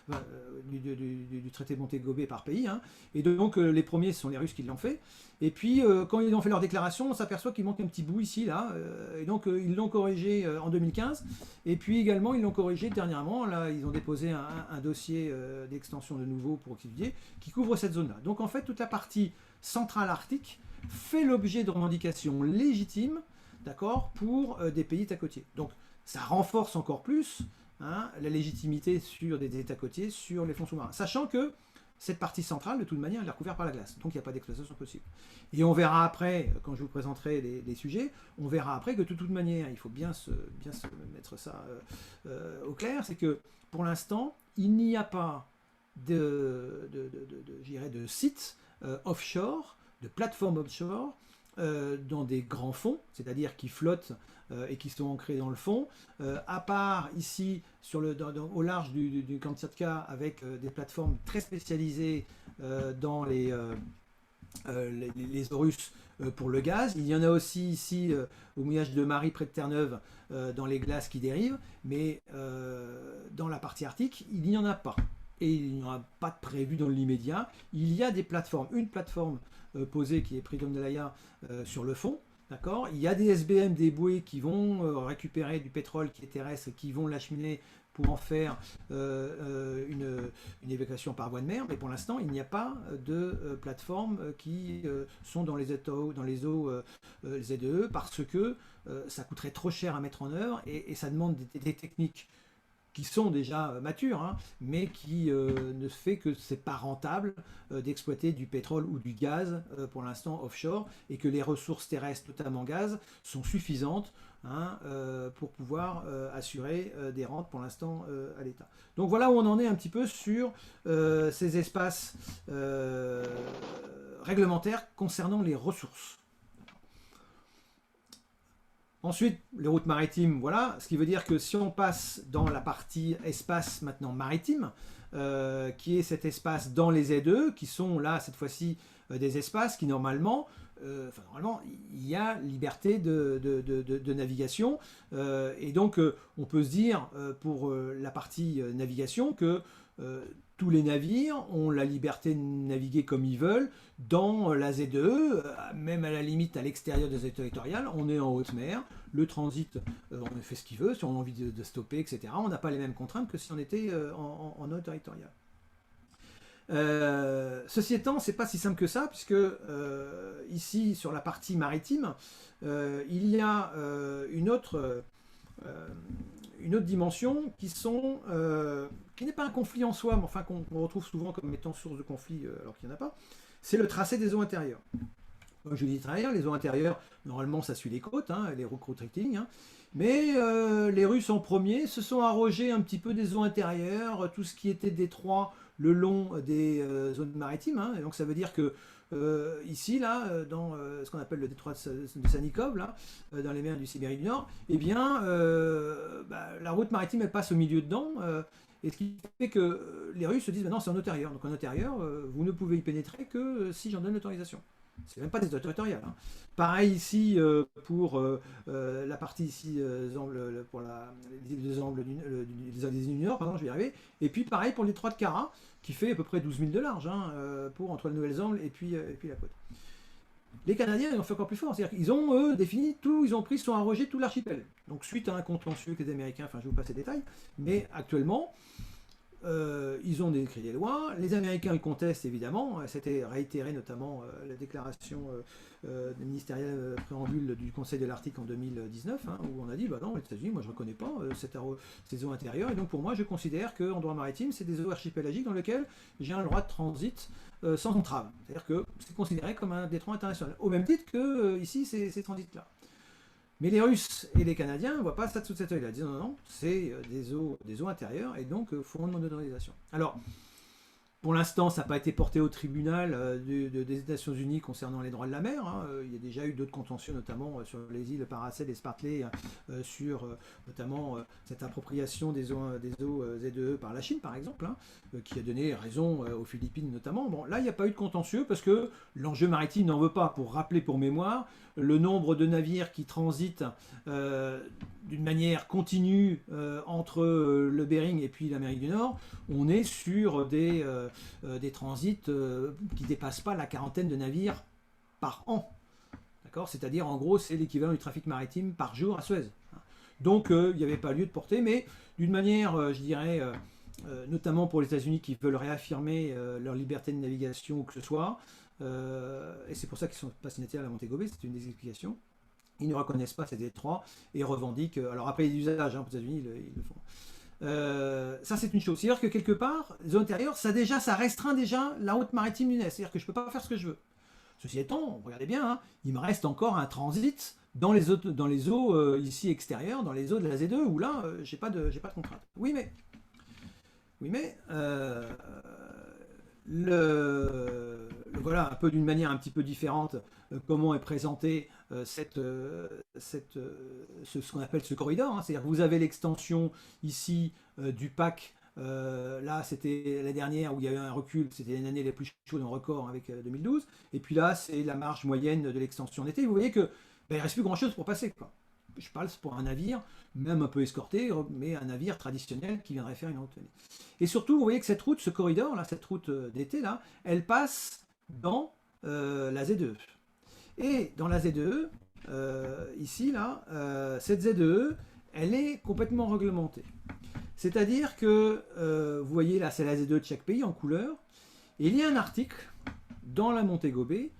du traité de Montego-Bay par pays. Hein, et donc, les premiers, ce sont les Russes qui l'ont fait. Et puis, quand ils ont fait leur déclaration, on s'aperçoit qu'il manque un petit bout ici, là. Et donc, ils l'ont corrigé en 2015. Et puis, également, ils l'ont corrigé dernièrement. Là, ils ont déposé un dossier d'extension de nouveau pour étudier, qui couvre cette zone-là. Donc, en fait, toute la partie centrale arctique fait l'objet de revendications légitimes, d'accord, pour des pays États côtiers. Donc ça renforce encore plus hein, la légitimité sur des États côtiers, sur les fonds sous-marins. Sachant que cette partie centrale, de toute manière, elle est recouverte par la glace. Donc il n'y a pas d'exploitation possible. Et on verra après, quand je vous présenterai les sujets, on verra après que de toute manière, il faut bien se mettre ça au clair, c'est que pour l'instant, il n'y a pas de sites offshore, de plateformes offshore dans des grands fonds, c'est-à-dire qui flottent et qui sont ancrés dans le fond, à part ici au large du Kamtchatka avec des plateformes très spécialisées dans les eaux russes pour le gaz. Il y en a aussi ici au mouillage de Marie près de Terre-Neuve dans les glaces qui dérivent, mais dans la partie arctique, il n'y en a pas. Et il n'y en a pas de prévu dans l'immédiat. Il y a des plateformes, une plateforme posée qui est Freedom Delaya sur le fond, d'accord. Il y a des SBM, des bouées qui vont récupérer du pétrole qui est terrestre et qui vont l'acheminer pour en faire une évacuation par voie de mer, mais pour l'instant il n'y a pas de plateformes qui sont dans les eaux ZEE parce que ça coûterait trop cher à mettre en œuvre et ça demande des techniques qui sont déjà matures, hein, mais qui ne fait que c'est pas rentable d'exploiter du pétrole ou du gaz pour l'instant offshore, et que les ressources terrestres, notamment gaz, sont suffisantes, hein, pour pouvoir assurer des rentes pour l'instant à l'État. Donc voilà où on en est un petit peu sur ces espaces réglementaires concernant les ressources. Ensuite, les routes maritimes, voilà, ce qui veut dire que si on passe dans la partie espace maintenant maritime, qui est cet espace dans les ZE, qui sont là, cette fois-ci, des espaces qui normalement, il y a liberté de navigation, et donc on peut se dire, pour la partie navigation, que tous les navires ont la liberté de naviguer comme ils veulent dans la ZE, même à la limite à l'extérieur des eaux territoriales. On est en haute mer, le transit, on fait ce qu'il veut, si on a envie de stopper, etc. On n'a pas les mêmes contraintes que si on était en eau territoriale. Ceci étant, c'est pas si simple que ça, puisque ici, sur la partie maritime, il y a une autre dimension qui n'est pas un conflit en soi, mais enfin qu'on retrouve souvent comme étant source de conflit alors qu'il n'y en a pas, c'est le tracé des eaux intérieures. Comme je dis très bien, les eaux intérieures, normalement ça suit les côtes, hein, les recruiting, hein, mais les Russes en premier se sont arrogés un petit peu des eaux intérieures, tout ce qui était détroit le long des zones maritimes, hein, et donc ça veut dire que ici, là, dans ce qu'on appelle le détroit de Sannikov, là, dans les mers du Sibérie du Nord, eh bien, la route maritime, elle passe au milieu dedans, et ce qui fait que les Russes se disent, non, c'est en intérieur. Donc en intérieur, vous ne pouvez y pénétrer que si j'en donne l'autorisation. C'est même pas des eaux territoriales. Hein. Pareil ici pour la partie ici, pour les angles des îles du Nord, pardon, je vais y arriver. Et puis pareil pour le détroit de Kara, qui fait à peu près 12 000 de large, hein, pour entre les Nouvelles-Angles et puis la côte. Les Canadiens, ils ont fait encore plus fort. C'est-à-dire qu'ils ont, eux, défini tout, ils sont arrogés tout l'archipel. Donc suite à un contentieux que les Américains, enfin je vous passe les détails, mais actuellement, ils ont écrit des lois, les Américains ils contestent évidemment, c'était réitéré notamment la déclaration ministérielle préambule du Conseil de l'Arctique en 2019, hein, où on a dit bah non, les États-Unis, moi je ne reconnais pas ces eaux intérieures, et donc pour moi je considère qu'en droit maritime c'est des eaux archipélagiques dans lesquelles j'ai un droit de transit sans entrave, c'est-à-dire que c'est considéré comme un détroit international, au même titre que ici ces transits-là. Mais les Russes et les Canadiens ne voient pas ça de sous cet œil-là. Ils disent non, non, c'est des eaux intérieures et donc il faut en demander d'autorisation. Alors, pour l'instant, ça n'a pas été porté au tribunal des Nations Unies concernant les droits de la mer. Hein. Il y a déjà eu d'autres contentieux, notamment sur les îles Paracel et Spratly, sur notamment cette appropriation des eaux ZEE par la Chine, par exemple, hein, qui a donné raison aux Philippines notamment. Bon, là, il n'y a pas eu de contentieux parce que l'enjeu maritime n'en veut pas. Pour rappeler pour mémoire, le nombre de navires qui transitent d'une manière continue entre le Bering et puis l'Amérique du Nord, on est sur des transits qui ne dépassent pas la quarantaine de navires par an. D'accord ? C'est-à-dire, en gros, c'est l'équivalent du trafic maritime par jour à Suez. Donc, il n'y avait pas lieu de porter, mais d'une manière, je dirais, notamment pour les États-Unis qui veulent réaffirmer leur liberté de navigation ou que ce soit, et c'est pour ça qu'ils sont pas signataires à la Montego Bay, c'est une des explications. Ils ne reconnaissent pas ces détroits et revendiquent. Alors après, il y a des usages, hein, aux États-Unis, ils le font. Ça, c'est une chose. C'est-à-dire que quelque part, les eaux intérieures, ça restreint déjà la route maritime du Nez. C'est-à-dire que je ne peux pas faire ce que je veux. Ceci étant, regardez bien, hein, il me reste encore un transit dans les eaux ici extérieures, dans les eaux de la Z2, où là, j'ai pas de contrainte. Oui, mais voilà un peu d'une manière un petit peu différente comment est présenté ce qu'on appelle ce corridor. Hein. C'est-à-dire que vous avez l'extension ici du PAC. Là, c'était la dernière où il y a eu un recul, c'était une année les plus chaudes en record avec 2012. Et puis là, c'est la marge moyenne de l'extension d'été. Vous voyez que il ne reste plus grand-chose pour passer, quoi. Je parle pour un navire, même un peu escorté, mais un navire traditionnel qui viendrait faire une retenue. Et surtout, vous voyez que cette route, ce corridor, là, cette route d'été, là, elle passe dans la Z2E. Et dans la Z2E, ici, là, cette Z2E, elle est complètement réglementée. C'est-à-dire que, vous voyez, là, c'est la Z2E de chaque pays en couleur. Et il y a un article dans la Montego Bay,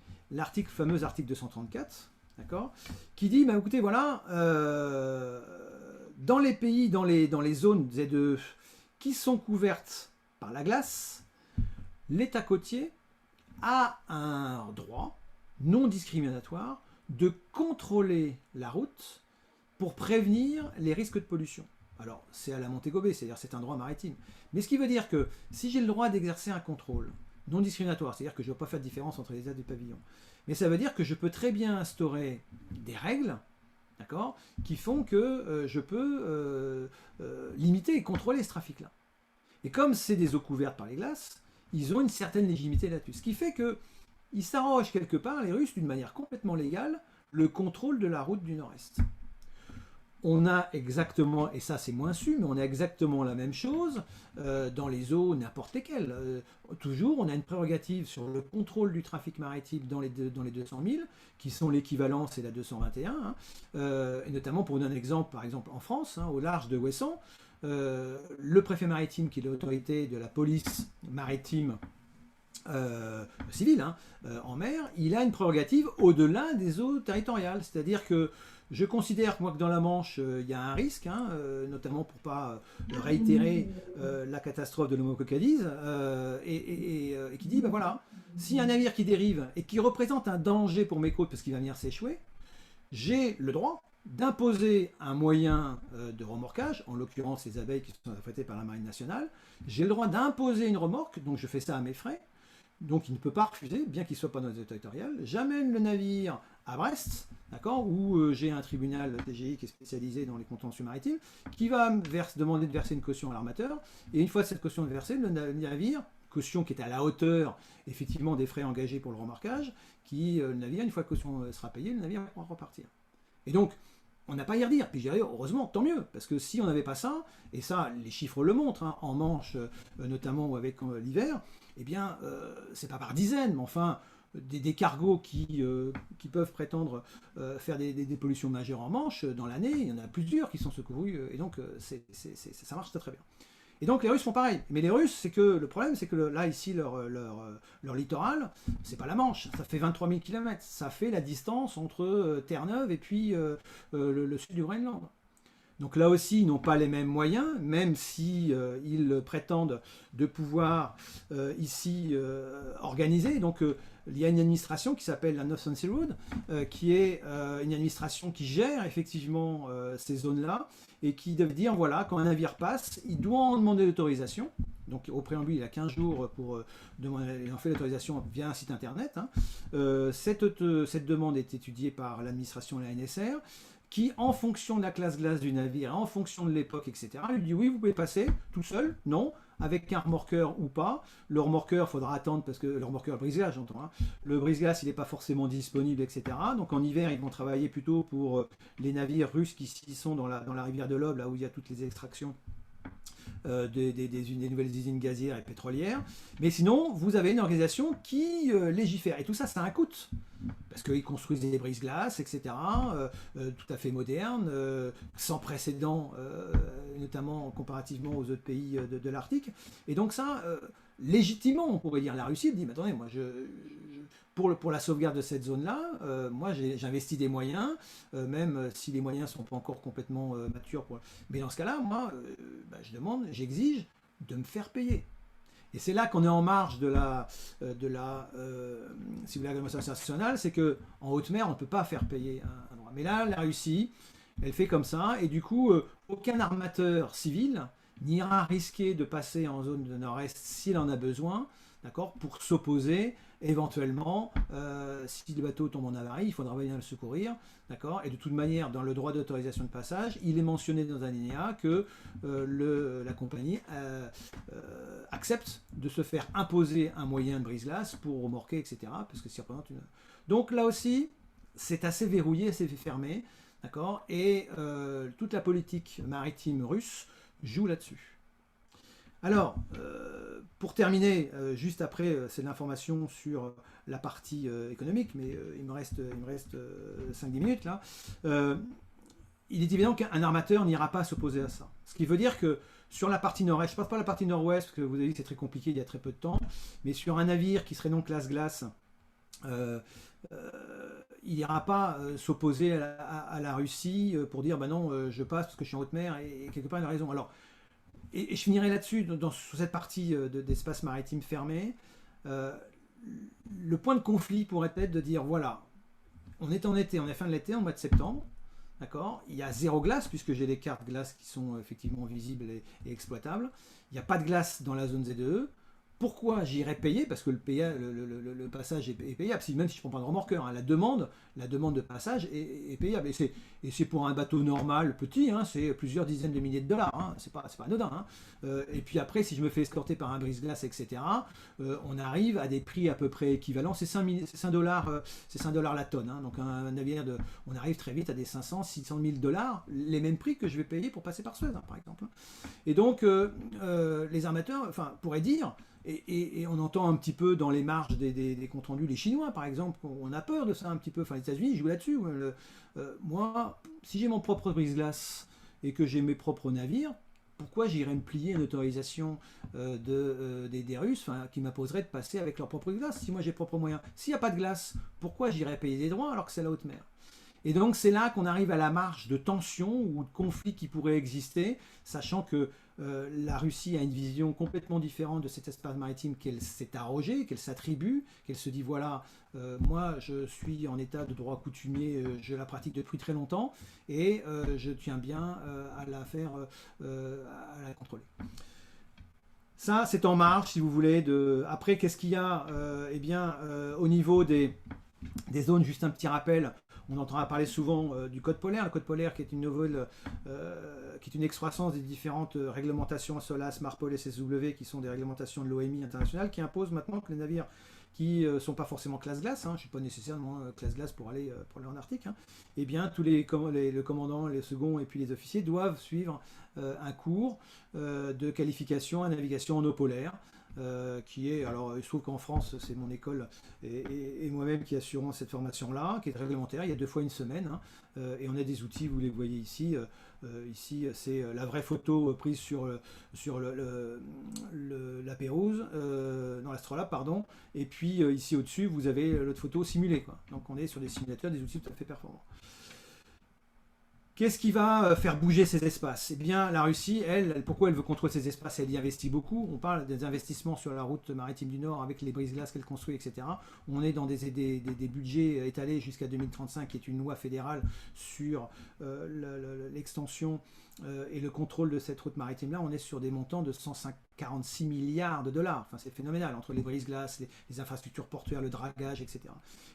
fameux article 234, d'accord, qui dit, bah, écoutez, voilà, dans les pays, dans les zones ZEE qui sont couvertes par la glace, l'État côtier a un droit non discriminatoire de contrôler la route pour prévenir les risques de pollution. Alors, c'est à la Montego Bay, c'est-à-dire c'est un droit maritime. Mais ce qui veut dire que si j'ai le droit d'exercer un contrôle non discriminatoire, c'est-à-dire que je ne vais pas faire de différence entre les aides et pavillons, mais ça veut dire que je peux très bien instaurer des règles, d'accord, qui font que je peux limiter et contrôler ce trafic-là. Et comme c'est des eaux couvertes par les glaces, ils ont une certaine légitimité là-dessus. Ce qui fait qu'ils s'arrogent quelque part, les Russes, d'une manière complètement légale, le contrôle de la route du Nord-Est. On a exactement, et ça c'est moins su, mais on a exactement la même chose dans les eaux n'importe lesquelles. Toujours, on a une prérogative sur le contrôle du trafic maritime dans les 200 000, qui sont l'équivalent, c'est la 221, hein, et notamment pour donner un exemple, par exemple en France, hein, au large de Ouessant, le préfet maritime, qui est l'autorité de la police maritime civile, hein, en mer, il a une prérogative au-delà des eaux territoriales, c'est-à-dire que je considère que moi que dans la Manche, il y a un risque, hein, notamment pour ne pas réitérer la catastrophe de l'Homo-Cocadise, et qui dit, ben voilà, s'il y a un navire qui dérive et qui représente un danger pour mes côtes parce qu'il va venir s'échouer, j'ai le droit d'imposer un moyen de remorquage, en l'occurrence les abeilles qui sont affrétées par la Marine nationale, j'ai le droit d'imposer une remorque, donc je fais ça à mes frais, donc il ne peut pas refuser, bien qu'il ne soit pas dans les eaux territoriales. J'amène le navire à Brest, d'accord, où j'ai un tribunal TGI qui est spécialisé dans les contentieux maritimes, qui va me demander de verser une caution à l'armateur, et une fois cette caution versée, le navire, caution qui est à la hauteur effectivement des frais engagés pour le remorquage, le navire, une fois que la caution sera payée, le navire va repartir. Et donc, on n'a pas à y redire. Puis je dirais, heureusement, tant mieux, parce que si on n'avait pas ça, et ça, les chiffres le montrent, hein, en Manche, notamment avec l'hiver, eh bien, c'est pas par dizaines, mais enfin, des cargos qui peuvent prétendre faire des pollutions majeures en Manche, dans l'année, il y en a plusieurs qui sont secourus, et donc ça marche très très bien. Et donc les Russes font pareil. Mais les Russes, c'est que le problème, c'est que là, ici, leur littoral, c'est pas la Manche, ça fait 23 000 km. Ça fait la distance entre Terre-Neuve et puis le sud du Groenland. Donc là aussi, ils n'ont pas les mêmes moyens, même si ils prétendent de pouvoir ici organiser. Donc il y a une administration qui s'appelle la Northern Sea Road, qui est une administration qui gère effectivement ces zones-là, et qui doit dire, voilà, quand un navire passe, il doit en demander l'autorisation. Donc au préambule, il a 15 jours pour demander, il en fait l'autorisation via un site internet. Hein. Cette demande est étudiée par l'administration et la NSR, qui, en fonction de la classe glace du navire, en fonction de l'époque, etc., lui dit oui, vous pouvez passer tout seul, non, avec un remorqueur ou pas. Le remorqueur, il faudra attendre, parce que le remorqueur, le brise-glace, j'entends, hein. Le brise-glace, il n'est pas forcément disponible, etc. Donc en hiver, ils vont travailler plutôt pour les navires russes qui sont dans la rivière de l'Ob, là où il y a toutes les extractions des nouvelles usines gazières et pétrolières. Mais sinon, vous avez une organisation qui légifère. Et tout ça, ça a un coût. Parce qu'ils construisent des brise-glaces, etc., tout à fait modernes, sans précédent, notamment comparativement aux autres pays de l'Arctique. Et donc ça, légitimement, on pourrait dire, la Russie dit, mais attendez, moi, pour la sauvegarde de cette zone-là, moi j'investis des moyens, même si les moyens ne sont pas encore complètement matures. Mais dans ce cas-là, moi, j'exige de me faire payer. Et c'est là qu'on est en marge de la si vous voulez, l'agrémentation internationale, c'est qu'en haute mer, on ne peut pas faire payer un droit. Mais là, la Russie, elle fait comme ça, et du coup, aucun armateur civil n'ira risquer de passer en zone de nord-est s'il en a besoin, d'accord, pour s'opposer éventuellement, si le bateau tombe en avarie, il faudra venir le secourir, d'accord. Et de toute manière, dans le droit d'autorisation de passage, il est mentionné dans un alinéa que la compagnie accepte de se faire imposer un moyen de brise-glace pour remorquer, etc. Parce que ça représente une... Donc là aussi, c'est assez verrouillé, assez fermé, d'accord. Et toute la politique maritime russe joue là-dessus. Alors, pour terminer, juste après, c'est l'information sur la partie économique, mais il me reste 5-10 minutes là. Il est évident qu'un armateur n'ira pas s'opposer à ça. Ce qui veut dire que sur la partie nord-est, je ne passe pas la partie nord-ouest, parce que vous avez vu que c'est très compliqué, il y a très peu de temps, mais sur un navire qui serait non classe glace, il n'ira pas s'opposer à la Russie pour dire bah non, je passe parce que je suis en haute mer et quelque part il a raison. Alors, et je finirai là-dessus, sur cette partie d'espace maritime fermé. Euh, le point de conflit pourrait être de dire voilà, on est en été, on est fin de l'été, en mois de septembre, d'accord. Il y a zéro glace puisque j'ai des cartes glace qui sont effectivement visibles et exploitables. Il n'y a pas de glace dans la zone Z2E. Pourquoi j'irais payer? Parce que le passage est payable, même si je ne prends pas de remorqueur. Hein, la demande de passage est payable. Et c'est pour un bateau normal, petit, hein, c'est plusieurs dizaines de milliers de dollars. Hein, c'est pas anodin. Hein. Et puis après, si je me fais escorter par un brise-glace, etc., on arrive à des prix à peu près équivalents. C'est 5 dollars, c'est 5 dollars la tonne. Hein, donc un navire, on arrive très vite à des 500, 600 000 dollars, les mêmes prix que je vais payer pour passer par Suez, hein, par exemple. Et donc, les armateurs pourraient dire, et on entend un petit peu dans les marges des comptes rendus, les Chinois par exemple, on a peur de ça un petit peu. Enfin, les États-Unis jouent là-dessus. Moi, si j'ai mon propre brise-glace et que j'ai mes propres navires, pourquoi j'irais me plier une autorisation des Russes qui m'imposerait de passer avec leur propre glace si moi j'ai propre moyen? S'il n'y a pas de glace, pourquoi j'irais payer des droits alors que c'est la haute mer? Et donc c'est là qu'on arrive à la marge de tension ou de conflit qui pourrait exister, sachant que la Russie a une vision complètement différente de cet espace maritime qu'elle s'est arrogé, qu'elle s'attribue, qu'elle se dit voilà, moi je suis en état de droit coutumier, je la pratique depuis très longtemps et je tiens bien à la faire, à la contrôler. Ça, c'est en marge, si vous voulez. Après, qu'est-ce qu'il y a au niveau des zones, juste un petit rappel, on entendra parler souvent du code polaire. Le code polaire qui est une nouvelle, qui est une excroissance des différentes réglementations SOLAS, MARPOL et SSW, qui sont des réglementations de l'OMI internationale, qui imposent maintenant que les navires qui ne sont pas forcément classe glace, hein, je ne suis pas nécessairement classe glace pour aller en Arctique, hein, eh bien tous le commandant, les seconds et puis les officiers doivent suivre un cours de qualification à navigation en eau polaire. Qui est, alors il se trouve qu'en France c'est mon école et moi-même qui assurons cette formation-là, qui est réglementaire, il y a 2 fois une semaine, hein, et on a des outils, vous les voyez ici, ici c'est la vraie photo prise sur la Pérouse, dans l'Astrolabe, pardon, et puis ici au-dessus vous avez l'autre photo simulée, quoi. Donc on est sur des simulateurs, des outils tout à fait performants. Qu'est-ce qui va faire bouger ces espaces? Eh bien, la Russie, pourquoi elle veut contrôler ces espaces? Elle y investit beaucoup. On parle des investissements sur la route maritime du Nord avec les brise-glaces qu'elle construit, etc. On est dans des budgets étalés jusqu'à 2035, qui est une loi fédérale sur l'extension et le contrôle de cette route maritime-là. On est sur des montants de 146 milliards de dollars. Enfin, c'est phénoménal, entre les brise-glaces, les infrastructures portuaires, le dragage, etc.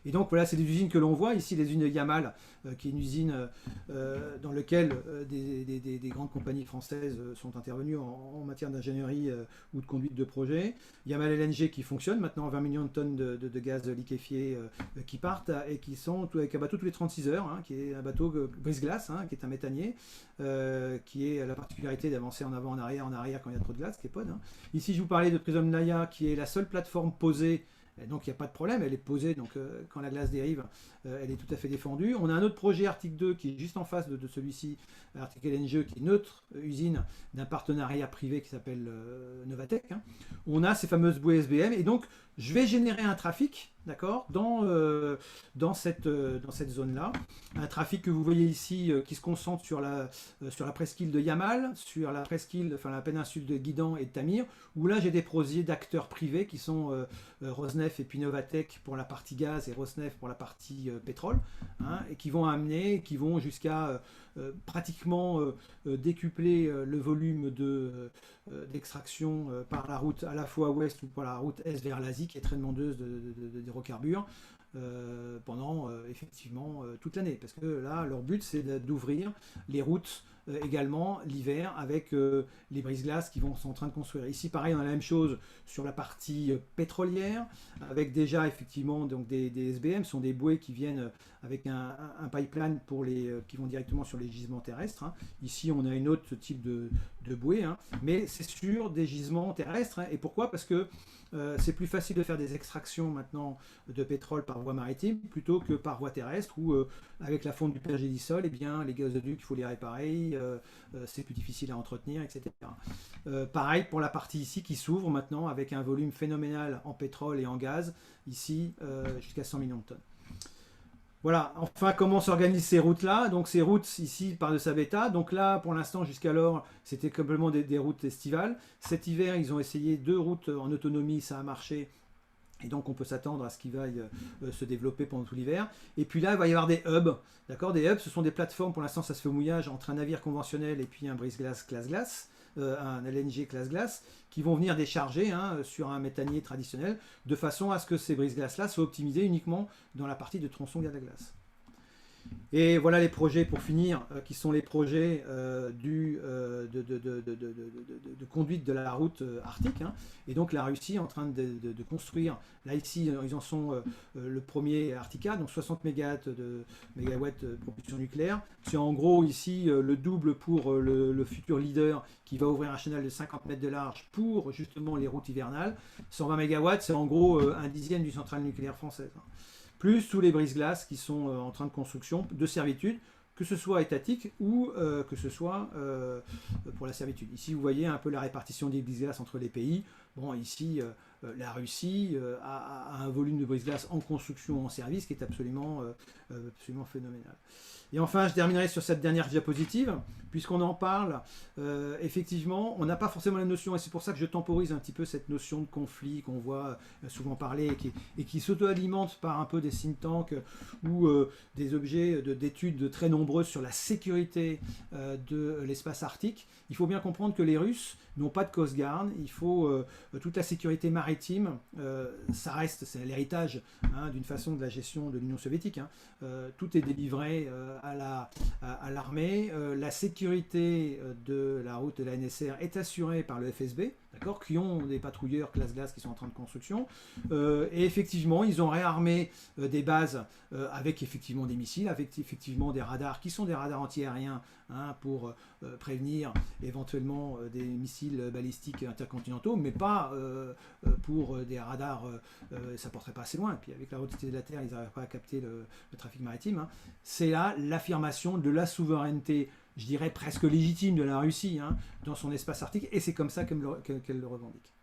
Et donc, voilà, c'est des usines que l'on voit. Ici, les usines de Yamal, qui est une usine dans laquelle des grandes compagnies françaises sont intervenues en matière d'ingénierie ou de conduite de projet. Yamal LNG qui fonctionne maintenant, 20 millions de tonnes de gaz liquéfié qui partent et qui sont avec un bateau tous les 36 heures, hein, qui est un bateau brise-glace, hein, qui est un méthanier, qui est la particularité d'avancer en avant, en arrière quand il y a trop de glace, qui est pod. Hein. Ici, je vous parlais de Prism Naya, qui est la seule plateforme posée. Et donc il n'y a pas de problème, elle est posée, donc quand la glace dérive, elle est tout à fait défendue. On a un autre projet Arctic 2 qui est juste en face de celui-ci, Arctic LNG, qui est une autre usine d'un partenariat privé qui s'appelle Novatec. Hein. On a ces fameuses bouées SBM, et donc je vais générer un trafic, d'accord, dans cette zone-là. Un trafic que vous voyez ici qui se concentre sur la presqu'île de Yamal, sur la presqu'île, enfin la péninsule de Guidan et de Tamir, où là j'ai des projets d'acteurs privés qui sont Rosneft et puis Novatec pour la partie gaz et Rosneft pour la partie pétrole, hein, et qui vont jusqu'à pratiquement décupler le volume d'extraction par la route à la fois ouest ou par la route est vers l'Asie, qui est très demandeuse d'hydrocarbures. Pendant effectivement toute l'année. Parce que là, leur but, c'est d'ouvrir les routes également l'hiver avec les brise-glaces qui sont en train de construire. Ici, pareil, on a la même chose sur la partie pétrolière, avec déjà effectivement donc des SBM, ce sont des bouées qui viennent avec un pipeline qui vont directement sur les gisements terrestres. Hein. Ici, on a un autre type de bouée, hein, mais c'est sur des gisements terrestres. Hein. Et pourquoi? Parce que c'est plus facile de faire des extractions maintenant de pétrole par voie maritime plutôt que par voie terrestre où avec la fonte du pergélisol, eh bien, les gazoducs, il faut les réparer, c'est plus difficile à entretenir, etc. Pareil pour la partie ici qui s'ouvre maintenant avec un volume phénoménal en pétrole et en gaz, ici jusqu'à 100 millions de tonnes. Voilà, enfin, comment s'organisent ces routes-là? Donc, ces routes ici partent de Sabetha. Donc là, pour l'instant, jusqu'alors, c'était complètement des routes estivales. Cet hiver, ils ont essayé 2 routes en autonomie, ça a marché. Et donc, on peut s'attendre à ce qu'ils vaillent se développer pendant tout l'hiver. Et puis là, il va y avoir des hubs. D'accord? Des hubs, ce sont des plateformes, pour l'instant, ça se fait au mouillage entre un navire conventionnel et puis un brise-glace classe-glace, un LNG classe-glace, qui vont venir décharger sur un méthanier traditionnel, de façon à ce que ces brise-glaces-là soient optimisées uniquement dans la partie de tronçon gaz à glace. Et voilà les projets pour finir, qui sont les projets de conduite de la route arctique. Et donc la Russie est en train de construire, là ici ils en sont le premier Arctica, donc 60 mégawatts de propulsion nucléaire. C'est en gros ici le double pour le futur leader qui va ouvrir un chenal de 50 mètres de large pour justement les routes hivernales. 120 mégawatts, c'est en gros un dixième du centrale nucléaire française. Plus tous les brise-glaces qui sont en train de construction, de servitude, que ce soit étatique ou que ce soit pour la servitude. Ici, vous voyez un peu la répartition des brise-glaces entre les pays. Bon, ici, la Russie a un volume de brise-glace en construction, en service, qui est absolument phénoménal. Et enfin, je terminerai sur cette dernière diapositive, puisqu'on en parle. Effectivement, on n'a pas forcément la notion, et c'est pour ça que je temporise un petit peu cette notion de conflit qu'on voit souvent parler et qui s'auto-alimente par un peu des think tanks ou des objets d'études très nombreuses sur la sécurité de l'espace arctique. Il faut bien comprendre que les Russes n'ont pas de Coast Guard. Il faut toute la sécurité maritime, ça reste, c'est l'héritage d'une façon de la gestion de l'Union soviétique. Tout est délivré à l'armée. La sécurité de la route de la NSR est assurée par le FSB, d'accord, qui ont des patrouilleurs classe-glace qui sont en train de construction. Et effectivement, ils ont réarmé des bases avec effectivement des missiles, avec effectivement des radars qui sont des radars antiaériens pour prévenir éventuellement des missiles balistiques intercontinentaux, mais pas pour des radars, ça porterait pas assez loin. Et puis avec la route de la Terre, ils n'arrivent pas à capter le trafic maritime. C'est là l'affirmation de la souveraineté, je dirais presque légitime, de la Russie dans son espace arctique, et c'est comme ça qu'elle le revendique.